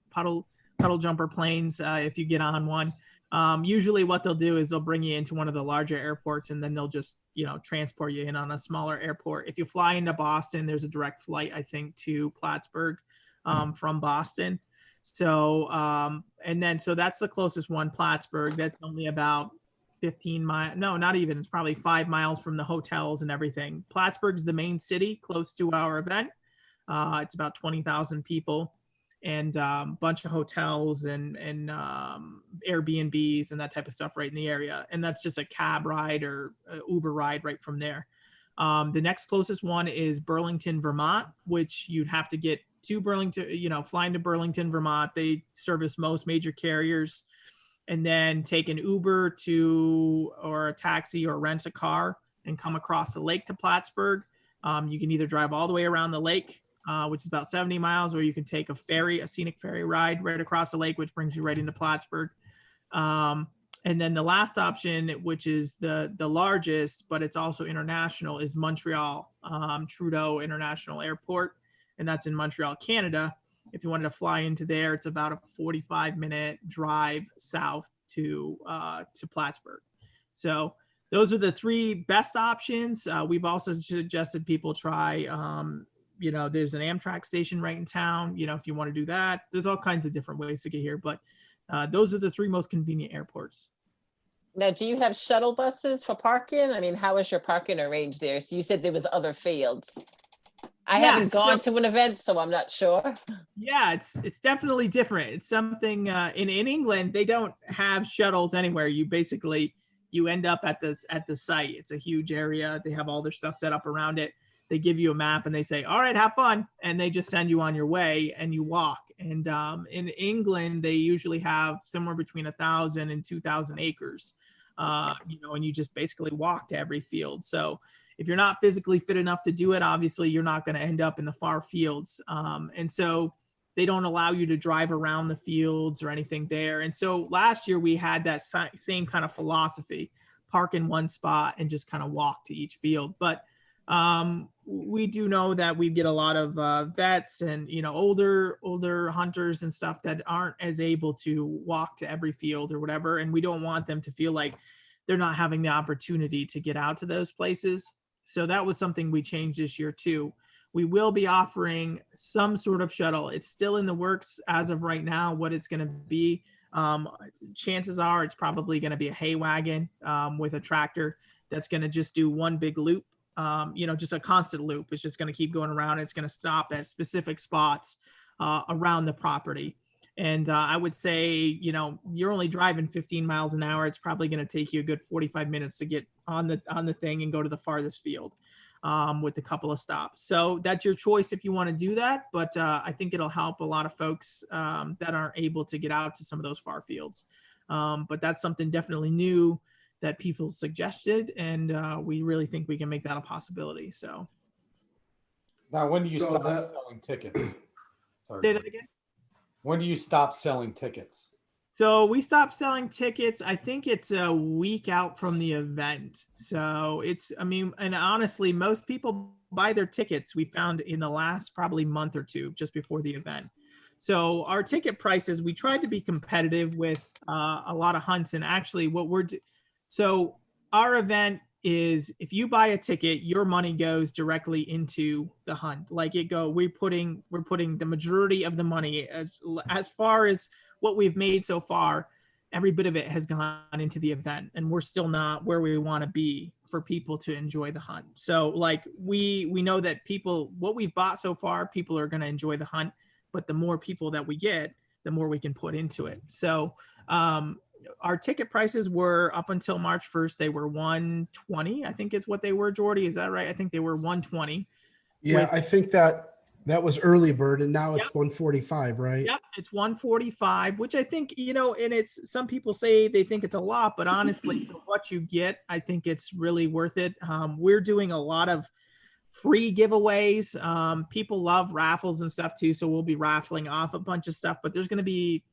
jumper planes if you get on one. Usually what they'll do is they'll bring you into one of the larger airports, and then they'll just, transport you in on a smaller airport. If you fly into Boston, there's a direct flight, I think, to Plattsburgh from Boston. So, so that's the closest one, Plattsburgh. That's only about 15 miles. No, not even. It's probably 5 miles from the hotels and everything. Plattsburgh's the main city close to our event. It's about 20,000 people. And bunch of hotels and Airbnbs and that type of stuff right in the area. And that's just a cab ride or Uber ride right from there. The next closest one is Burlington, Vermont, which you'd have to get to Burlington, flying to Burlington, Vermont. They service most major carriers, and then take an Uber or a taxi or rent a car and come across the lake to Plattsburgh. You can either drive all the way around the lake, which is about 70 miles, or you can take a scenic ferry ride right across the lake, which brings you right into Plattsburgh. And then the last option, which is the largest, but it's also international, is Montreal, Trudeau International Airport. And that's in Montreal, Canada. If you wanted to fly into there, it's about a 45-minute drive south to Plattsburgh. So those are the three best options. We've also suggested people try, there's an Amtrak station right in town. If you want to do that, there's all kinds of different ways to get here, but those are the three most convenient airports. Now, do you have shuttle buses for parking? I mean, how is your parking arranged there? So you said there was other fields. I haven't gone to an event, so I'm not sure. Yeah, it's definitely different. It's something in England, they don't have shuttles anywhere. You end up at the site. It's a huge area. They have all their stuff set up around it. They give you a map and they say, all right, have fun. And they just send you on your way and you walk. And in England, they usually have somewhere between 1,000 and 2,000 acres, and you just basically walk to every field. So if you're not physically fit enough to do it, obviously you're not going to end up in the far fields. And so they don't allow you to drive around the fields or anything there. And so last year we had that same kind of philosophy, park in one spot and just kind of walk to each field. But we do know that we get a lot of vets and older hunters and stuff that aren't as able to walk to every field or whatever, and we don't want them to feel like they're not having the opportunity to get out to those places. So that was something we changed this year too. We will be offering some sort of shuttle. It's still in the works as of right now what it's going to be. Chances are it's probably going to be a hay wagon with a tractor that's going to just do one big loop. Just a constant loop. It's just going to keep going around. It's going to stop at specific spots around the property. And I would say, you're only driving 15 miles an hour. It's probably going to take you a good 45 minutes to get on the thing and go to the farthest field with a couple of stops. So that's your choice if you want to do that. But I think it'll help a lot of folks that aren't able to get out to some of those far fields. But that's something definitely new that people suggested, and we really think we can make that a possibility. So now, when do you stop selling tickets? Sorry. Say that again. When do you stop selling tickets? So we stopped selling tickets. I think it's a week out from the event. So and honestly, most people buy their tickets, we found, in the last probably month or two, just before the event. So our ticket prices, we tried to be competitive with a lot of hunts, and actually so our event is if you buy a ticket, your money goes directly into the hunt. Like we're putting the majority of the money as far as what we've made so far. Every bit of it has gone into the event, and we're still not where we want to be for people to enjoy the hunt. So like we know that what we've bought so far, people are going to enjoy the hunt, but the more people that we get, the more we can put into it. So our ticket prices were up until March 1st. They were $120, I think is what they were, Jordy. Is that right? I think they were $120. Yeah, I think that was early bird, and now it's 145, right? Yep, it's 145, which I think, and it's, some people say they think it's a lot, but honestly, for what you get, I think it's really worth it. We're doing a lot of free giveaways. People love raffles and stuff too, so we'll be raffling off a bunch of stuff, but there's going to be,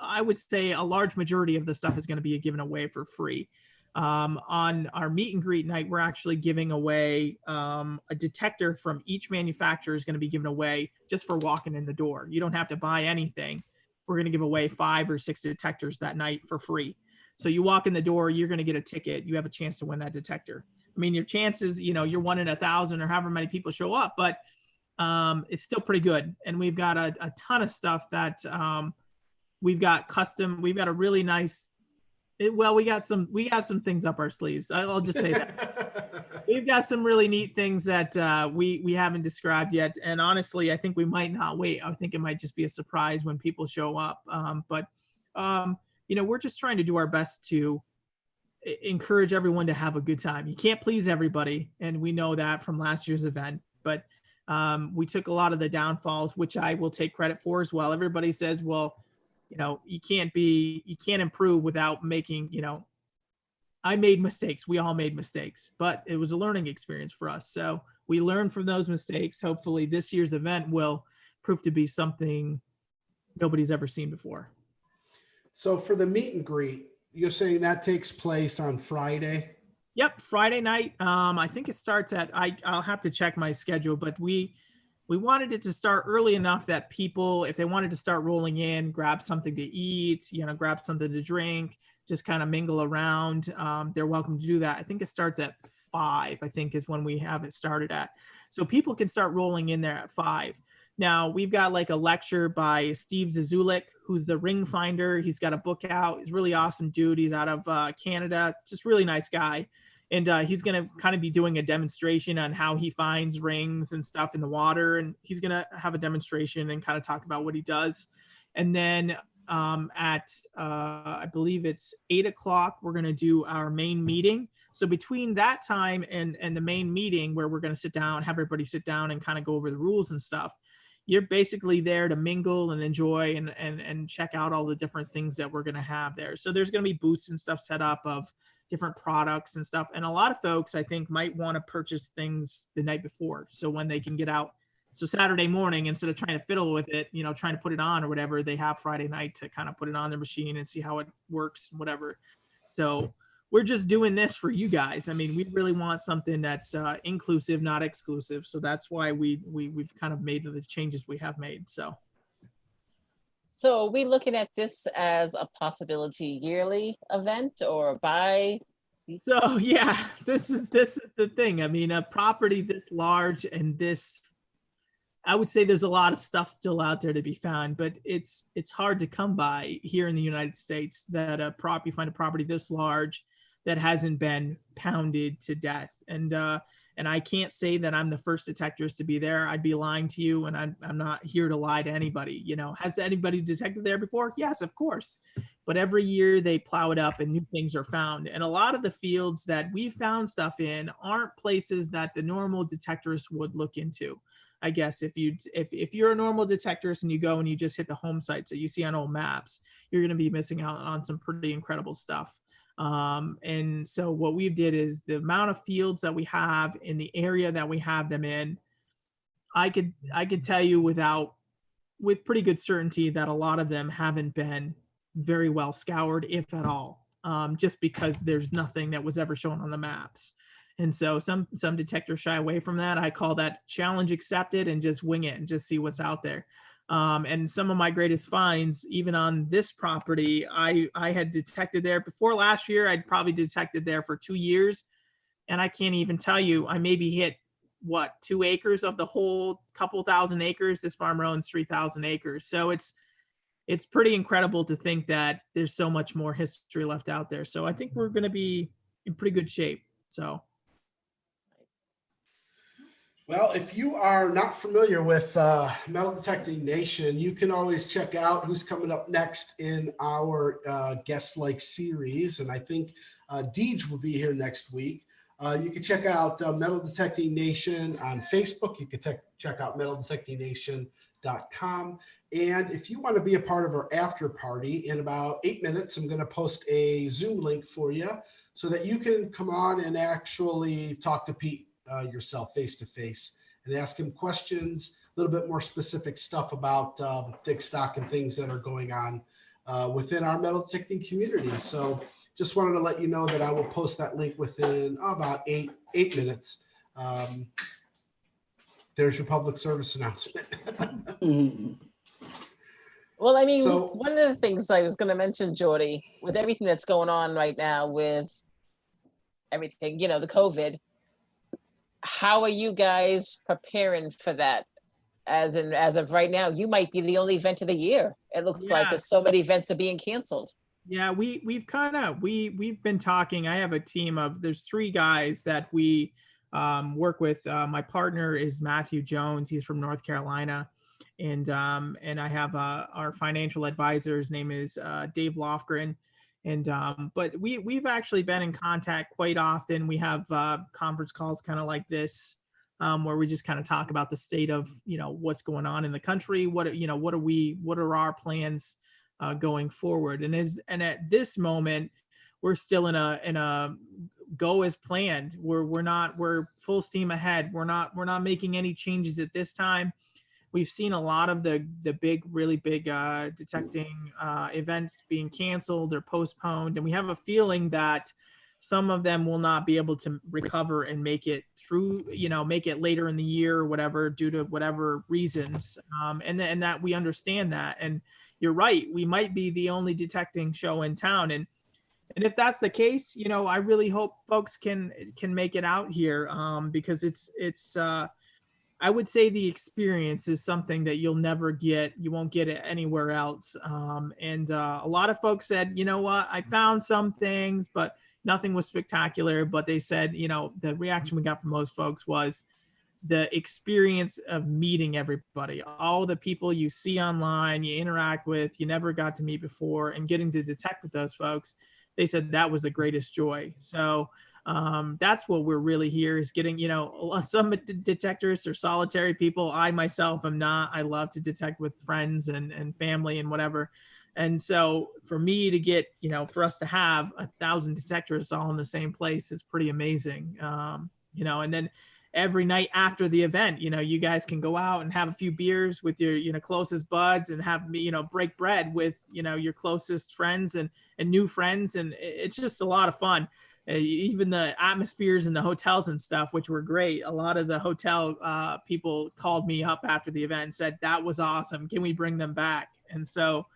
I would say a large majority of the stuff is going to be given away for free. On our meet and greet night, we're actually giving away a detector from each manufacturer is going to be given away just for walking in the door. You don't have to buy anything. We're going to give away 5 or 6 detectors that night for free. So you walk in the door, you're going to get a ticket. You have a chance to win that detector. I mean, your chances, you're 1 in 1,000 or however many people show up, but it's still pretty good. And we've got a ton of stuff that we've got a really nice, we got some things up our sleeves. I'll just say that. We've got some really neat things that we haven't described yet. And honestly, I think we might not wait. I think it might just be a surprise when people show up. But we're just trying to do our best to encourage everyone to have a good time. You can't please everybody. And we know that from last year's event. But we took a lot of the downfalls, which I will take credit for as well. Everybody says, well, you can't improve without making, I made mistakes. We all made mistakes, but it was a learning experience for us. So we learned from those mistakes. Hopefully this year's event will prove to be something nobody's ever seen before. So for the meet and greet, you're saying that takes place on Friday? Yep. Friday night. I think it starts at, I'll have to check my schedule, but we wanted it to start early enough that people, if they wanted to start rolling in, grab something to eat, grab something to drink, just kind of mingle around. They're welcome to do that. I think it starts at 5, I think is when we have it started at. So people can start rolling in there at 5. Now we've got like a lecture by Steve Zazulik, who's the ring finder. He's got a book out. He's a really awesome dude. He's out of Canada, just really nice guy. And he's going to kind of be doing a demonstration on how he finds rings and stuff in the water. And he's going to have a demonstration and kind of talk about what he does. And then I believe it's 8 o'clock, we're going to do our main meeting. So between that time and the main meeting where we're going to sit down, have everybody sit down and kind of go over the rules and stuff, you're basically there to mingle and enjoy and check out all the different things that we're going to have there. So there's going to be booths and stuff set up of different products and stuff. And a lot of folks, I think, might want to purchase things the night before. So when they can get out, so Saturday morning, instead of trying to fiddle with it, trying to put it on or whatever, they have Friday night to kind of put it on their machine and see how it works, whatever. So we're just doing this for you guys. I mean, we really want something that's inclusive, not exclusive. So that's why we've kind of made the changes we have made. So are we looking at this as a possibility yearly event or So yeah, this is the thing. I mean, a property this large and this, I would say there's a lot of stuff still out there to be found, but it's hard to come by here in the United States that you find a property this large that hasn't been pounded to death. And I can't say that I'm the first detectors to be there. I'd be lying to you, and I'm not here to lie to anybody. Has anybody detected there before? Yes, of course. But every year they plow it up and new things are found. And a lot of the fields that we've found stuff in aren't places that the normal detectorists would look into. I guess if you're a normal detectorist and you go and you just hit the home sites that you see on old maps, you're going to be missing out on some pretty incredible stuff. And so what we did is the amount of fields that we have in the area that we have them in, I could tell you with pretty good certainty that a lot of them haven't been very well scoured, if at all, just because there's nothing that was ever shown on the maps. And so some detectors shy away from that. I call that challenge accepted and just wing it and just see what's out there. And some of my greatest finds, even on this property, I had detected there before last year. I'd probably detected there for 2 years. And I can't even tell you, I maybe hit what, 2 acres of the whole couple thousand acres. This farmer owns 3,000 acres. So it's pretty incredible to think that there's so much more history left out there. So I think we're going to be in pretty good shape. So. Well, if you are not familiar with Metal Detecting Nation, you can always check out who's coming up next in our guest like series. And I think Deej will be here next week. You can check out Metal Detecting Nation on Facebook. You can check out metaldetectingnation.com. And if you want to be a part of our after party, in about 8 minutes, I'm going to post a Zoom link for you so that you can come on and actually talk to Pete yourself face to face and ask him questions, a little bit more specific stuff about dig stock and things that are going on within our metal detecting community. So just wanted to let you know that I will post that link within about eight minutes. There's your public service announcement. Well, I mean, So- one of the things I was going to mention, Jordy, with everything that's going on right now with everything, the COVID, how are you guys preparing for that? As of right now, you might be the only event of the year. It looks like Yeah. so many events are being canceled. Yeah, we've been talking. I have a team of, there's 3 guys that we work with. My partner is Matthew Jones. He's from North Carolina. And I have our financial advisor. His name is Dave Lofgren. And but we've actually been in contact quite often. We have conference calls kind of like this, where we just kind of talk about the state of what's going on in the country. What are our plans going forward? And at this moment, we're still in a go as planned. We're full steam ahead. We're not making any changes at this time. We've seen a lot of the really big detecting events being canceled or postponed, and we have a feeling that some of them will not be able to recover and make it through, make it later in the year or whatever, due to whatever reasons. And that we understand that. And you're right, we might be the only detecting show in town. And if that's the case, I really hope folks can make it out here, because it's I would say the experience is something that you won't get it anywhere else. And a lot of folks said, you know what, I found some things, but nothing was spectacular. But they said, the reaction we got from most folks was the experience of meeting everybody, all the people you see online, you interact with, you never got to meet before, and getting to detect with those folks. They said that was the greatest joy. So that's what we're really here, is getting, some detectors are solitary people. I myself am not. I love to detect with friends and family and whatever. And so for me to get, for us to have 1,000 detectors all in the same place is pretty amazing. And then every night after the event, you guys can go out and have a few beers with your, closest buds, and have, break bread with, your closest friends and new friends. And it's just a lot of fun. Even the atmospheres in the hotels and stuff, which were great. A lot of the hotel people called me up after the event and said, that was awesome. Can we bring them back? And so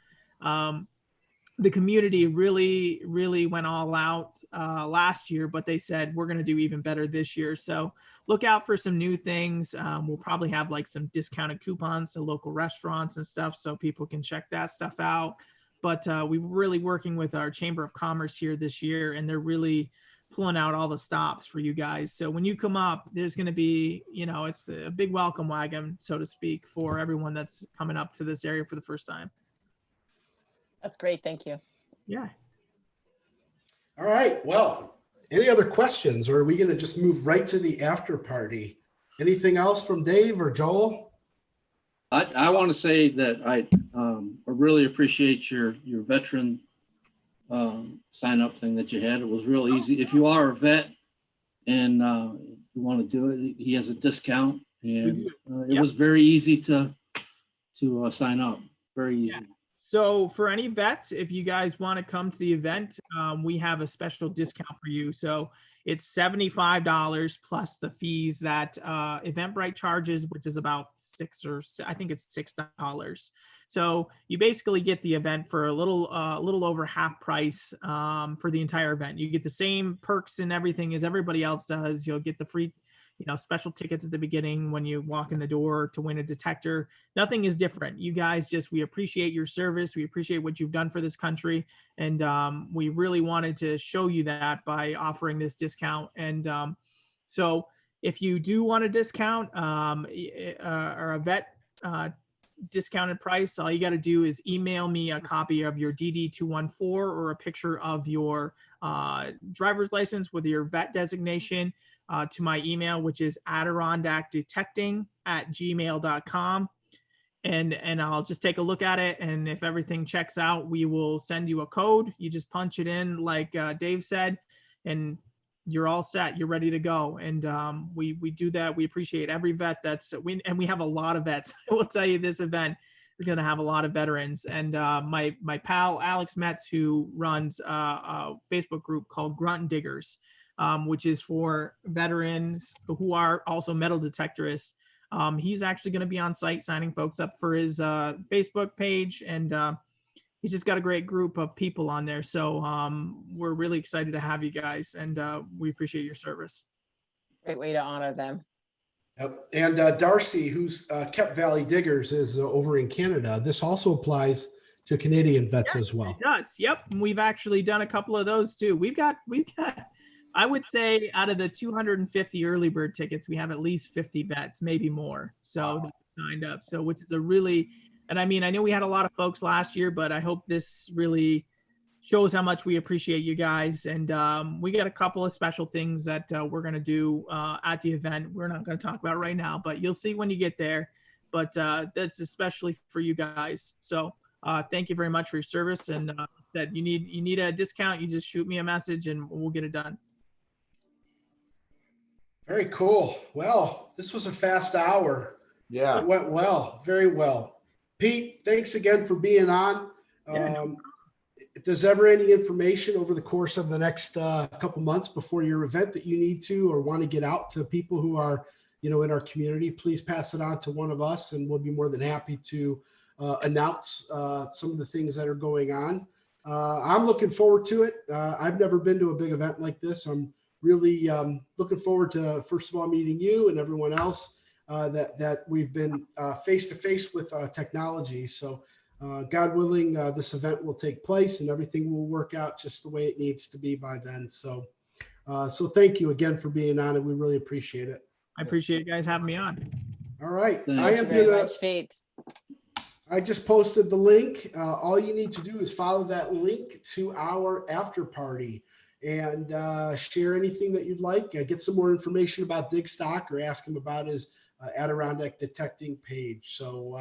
the community really, really went all out last year, but they said, we're going to do even better this year. So look out for some new things. We'll probably have like some discounted coupons to local restaurants and stuff, so people can check that stuff out. But we're really working with our Chamber of Commerce here this year, and they're really pulling out all the stops for you guys. So when you come up, there's going to be, it's a big welcome wagon, so to speak, for everyone that's coming up to this area for the first time. That's great. Thank you. Yeah. All right. Well, any other questions, or are we going to just move right to the after party? Anything else from Dave or Joel? I want to say that I really appreciate your veteran sign up thing that you had. It was real easy. If you are a vet and you want to do it, he has a discount, and it was very easy to sign up. Very easy. Yeah. So for any vets, if you guys want to come to the event, we have a special discount for you. So It's $75 plus the fees that Eventbrite charges, which is about I think it's $6. So you basically get the event for a little over half price for the entire event. You get the same perks and everything as everybody else does. You'll get the free, special tickets at the beginning when you walk in the door to win a detector. Nothing is different. You guys we appreciate your service. We appreciate what you've done for this country. And we really wanted to show you that by offering this discount. And so if you do want a discount or a vet discounted price, all you got to do is email me a copy of your DD-214 or a picture of your driver's license with your vet designation to my email, which is adirondackdetecting@gmail.com. And I'll just take a look at it. And if everything checks out, we will send you a code. You just punch it in like Dave said, and you're all set. You're ready to go. And we do that. We appreciate every vet and we have a lot of vets. I will tell you, this event is going to have a lot of veterans. And my pal, Alex Metz, who runs a Facebook group called Grunt Diggers, which is for veterans who are also metal detectorists. He's actually going to be on site signing folks up for his Facebook page, and he's just got a great group of people on there. So we're really excited to have you guys, and we appreciate your service. Great way to honor them. Yep. And Darcy, who's Kep Valley Diggers, is over in Canada. This also applies to Canadian vets as well. It does. Yep. We've actually done a couple of those too. We've got, I would say out of the 250 early bird tickets, we have at least 50 vets, maybe more. So that signed up. So which is and I mean, I know we had a lot of folks last year, but I hope this really shows how much we appreciate you guys. And we got a couple of special things that we're going to do at the event. We're not going to talk about right now, but you'll see when you get there. But that's especially for you guys. So thank you very much for your service. And said you need a discount, you just shoot me a message and we'll get it done. Very cool. Well, this was a fast hour. Yeah. It went well, very well. Pete, thanks again for being on. If there's ever any information over the course of the next couple months before your event that you need to or want to get out to people who are, in our community, please pass it on to one of us, and we'll be more than happy to announce some of the things that are going on. I'm looking forward to it. I've never been to a big event like this. I'm really looking forward to, first of all, meeting you and everyone else that we've been face-to-face with technology. So God willing, this event will take place and everything will work out just the way it needs to be by then. So thank you again for being on, and we really appreciate it. I appreciate you guys having me on. All right. Thank I Thank am you very gonna, much, Pete. I just posted the link. All you need to do is follow that link to our after party and share anything that you'd like. Get some more information about Digstock or ask him about his Adirondack detecting page. So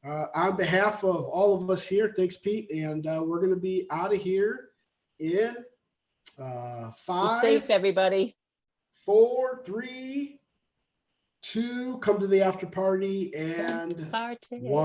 on behalf of all of us here, thanks, Pete. And we're going to be out of here in Be 5, safe, everybody. 4, 3, 2, come to the after party, and Party. 1.